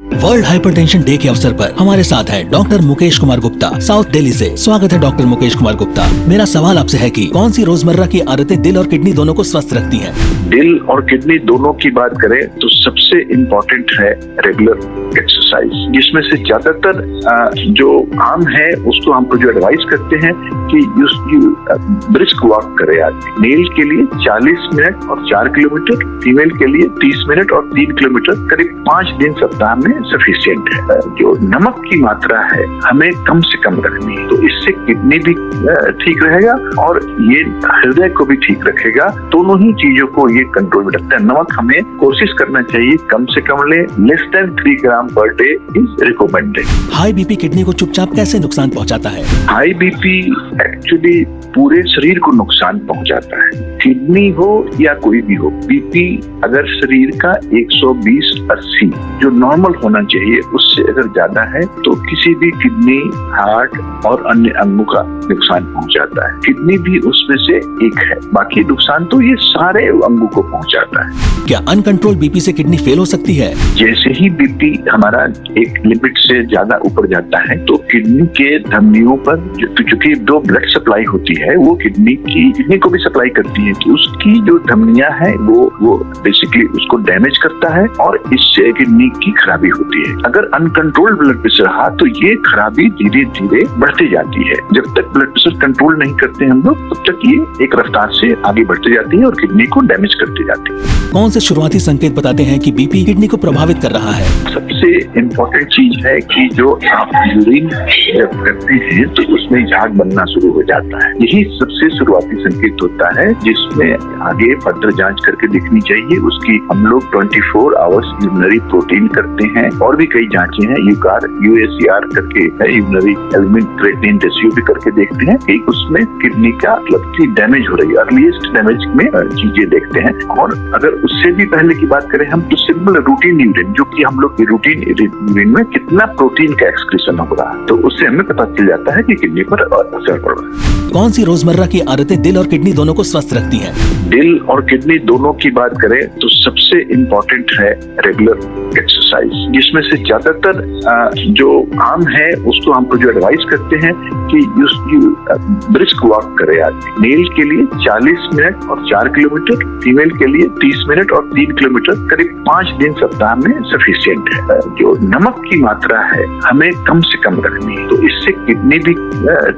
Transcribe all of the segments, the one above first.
World hypertension day के अवसर पर हमारे साथ है डॉक्टर मुकेश कुमार गुप्ता, साउथ दिल्ली से। स्वागत है डॉक्टर मुकेश कुमार गुप्ता। मेरा सवाल आपसे है कि कौन सी रोजमर्रा की आदतें दिल और किडनी दोनों को स्वस्थ रखती हैं? दिल और किडनी दोनों की बात करें तो सबसे इम्पोर्टेंट है रेगुलर एक्सरसाइज, जिसमें से ज्यादातर जो आम है उसको हमको जो एडवाइस करते हैं कि ब्रिस्क वॉक करे आदमी। मेल के लिए 40 मिनट और 4 किलोमीटर, फीमेल के लिए 30 मिनट और 3 किलोमीटर, करीब 5 दिन सप्ताह में सफिशिएंट है। जो नमक की मात्रा है हमें कम से कम रखनी है, तो इससे किडनी भी ठीक रहेगा और ये हृदय को भी ठीक रखेगा। दोनों ही चीजों को ये कंट्रोल में रखता है। नमक हमें कोशिश करना चाहिए कम से कम ले, less than 3 gram per day is recommended. High BP kidney को चुपचाप कैसे नुकसान पहुंचाता है? हाई बीपी एक्चुअली पूरे शरीर को नुकसान पहुंचाता है, किडनी हो या कोई भी हो। बीपी अगर शरीर का 120/80 जो नॉर्मल होना चाहिए उससे अगर ज्यादा है तो किसी भी किडनी, हार्ट और अन्य अंगों का नुकसान पहुंचाता है। किडनी भी उसमें से एक है, बाकी नुकसान तो ये सारे अंगों को पहुंचाता है। क्या अनकंट्रोल बीपी से किडनी फेल हो सकती है? जैसे ही बीपी हमारा एक लिमिट से ज्यादा ऊपर जाता है तो किडनी के धमनियों पर चूंकि जो ब्लड सप्लाई होती है वो किडनी को भी सप्लाई करती है, तो उसकी जो धमनियां हैं वो बेसिकली उसको डैमेज करता है और इससे किडनी की खराबी होती है। अगर अनकंट्रोल्ड ब्लड प्रेशर रहा तो ये खराबी धीरे धीरे बढ़ती जाती है। जब तक ब्लड प्रेशर कंट्रोल नहीं करते हम लोग तब तक ये एक रफ्तार से आगे बढ़ती जाती है और किडनी को डैमेज करती जाती है। कौन से शुरुआती संकेत बताते हैं कि बीपी किडनी को प्रभावित कर रहा है? सबसे इम्पोर्टेंट चीज है कि जो आप यूरिन जब करते हैं तो उसमें झाग बनना शुरू हो जाता है। यही सबसे शुरुआती संकेत होता है जिसमें आगे फर्दर जांच करके देखनी चाहिए। उसकी हम लोग 24 आवर्स यूरिनरी प्रोटीन करते हैं और भी कई जांचें हैं, USER करके यूरिनरी एलिमेंट क्रिएटिनिन रेशियो भी करके देखते हैं कि उसमें किडनी का मतलब डैमेज हो रही है। अर्लीस्ट डैमेज में चीजें देखते हैं। और अगर उससे भी पहले की बात करें हम तो सिंपल रूटीन यूरिन, जो कि हम लोग रूटीन यूरिन में कितना प्रोटीन का एक्सक्रीशन हो रहा है, तो उससे हमें पता चल जाता है कि किडनी पर असर पड़ रहा है। कौन सी रोजमर्रा की आदतें दिल और किडनी दोनों को स्वस्थ रखती हैं? दिल और किडनी दोनों की बात करें तो सबसे इम्पोर्टेंट है रेगुलर एक्सरसाइज, जिसमें से ज्यादातर जो आम है उसको हमको जो एडवाइस करते हैं कि ब्रिस्क वॉक करे आदमी। मेल के लिए 40 मिनट और 4 किलोमीटर, फीमेल के लिए 30 मिनट और 3 किलोमीटर, करीब 5 दिन सप्ताह में सफिशिएंट है। जो नमक की मात्रा है हमें कम से कम रखनी है, तो इससे किडनी भी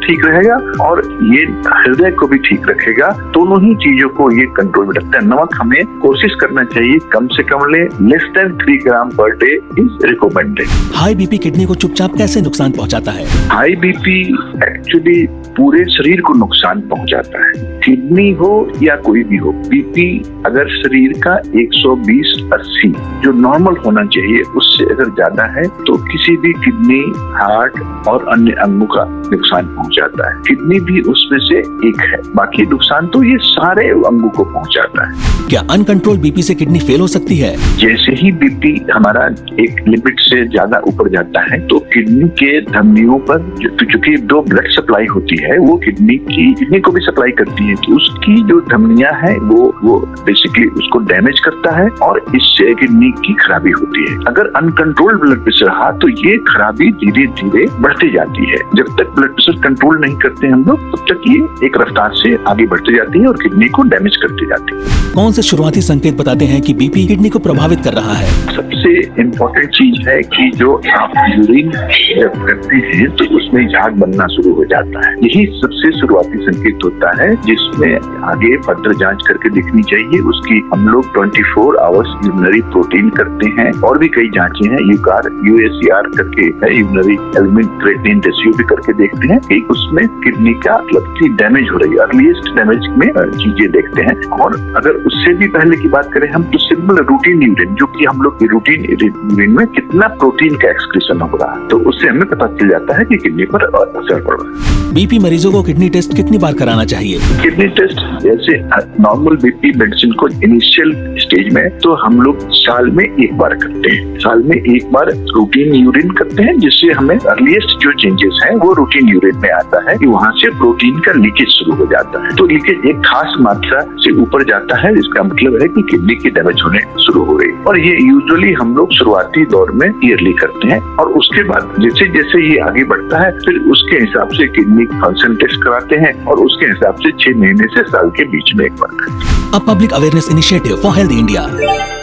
ठीक रहेगा और ये हृदय को भी ठीक रखेगा। दोनों ही चीजों को ये कंट्रोल में रखता है। नमक हमें कोशिश करना चाहिए कम से कम ले, less than 3 gram per day is recommended. High BP kidney को चुपचाप कैसे नुकसान पहुंचाता है? हाई बीपी एक्चुअली पूरे शरीर को नुकसान पहुंचाता है, किडनी हो या कोई भी हो। बीपी अगर शरीर का 120/80 जो नॉर्मल होना चाहिए उससे अगर ज्यादा है तो किसी भी किडनी, हार्ट और अन्य अंगों का नुकसान पहुंचाता है। किडनी भी उसमें से एक है, बाकी नुकसान तो ये सारे अंगों को पहुंचाता है। क्या अनकंट्रोल बीपी से किडनी फेल हो सकती है? जैसे ही बीपी हमारा एक लिमिट से ज्यादा ऊपर जाता है तो किडनी के धमनियों पर चूंकि जो ब्लड सप्लाई होती है वो किडनी को भी सप्लाई करती है, तो उसकी जो धमनियां हैं वो बेसिकली उसको डैमेज करता है और इससे किडनी की खराबी होती है। अगर अनकंट्रोल्ड ब्लड प्रेशर रहा तो ये खराबी धीरे धीरे बढ़ती जाती है। जब तक ब्लड प्रेशर कंट्रोल नहीं करते हम लोग तब तक ये एक रफ्तार से आगे बढ़ती जाती है और किडनी को डैमेज करती जाती है। कौन से शुरुआती संकेत बताते हैं कि बीपी किडनी को प्रभावित कर रहा है? सबसे इम्पोर्टेंट चीज है कि जो आप यूरिन जब करते हैं तो उसमें झाग बनना शुरू हो जाता है। यही सबसे शुरुआती संकेत होता है जिसमें आगे फर्दर जांच करके देखनी चाहिए। उसकी हम लोग 24 आवर्स यूरिनरी प्रोटीन करते हैं और भी कई जांचें हैं, USER करके यूरिनरी एलिमेंट क्रिएटिनिन रेशियो भी करके देखते हैं कि उसमें किडनी का मतलब डैमेज हो रही है। अर्लीस्ट डैमेज में चीजें देखते हैं। और अगर उससे भी पहले की बात करें हम तो सिंपल रूटीन यूरिन, जो कि हम लोग रूटीन यूरिन में कितना प्रोटीन का एक्सक्रीशन हो रहा है, तो उससे हमें पता चल जाता है कि किडनी पर असर पड़ रहा है। बीपी मरीजों को किडनी टेस्ट कितनी बार कराना चाहिए? किडनी टेस्ट जैसे नॉर्मल बीपी मेडिसिन को इनिशियल स्टेज में तो हम लोग साल में एक बार करते हैं। साल में एक बार रूटीन यूरिन करते हैं, जिससे हमें अर्लीस्ट जो चेंजेस हैं वो रूटीन यूरिन में आता है कि वहाँ से प्रोटीन का लीकेज शुरू हो जाता है। तो लीकेज एक खास मात्रा से ऊपर जाता है, इसका मतलब है कि किडनी की डैमेज होने शुरू हो गई। और ये यूजुअली हम लोग शुरुआती दौर में ईयरली करते हैं, और उसके बाद जैसे जैसे ये आगे बढ़ता है फिर उसके हिसाब से किडनी फंक्शन टेस्ट कराते हैं, और उसके हिसाब से 6 महीने से साल के बीच में एक बार करते हैं। A public awareness initiative for Healthy India.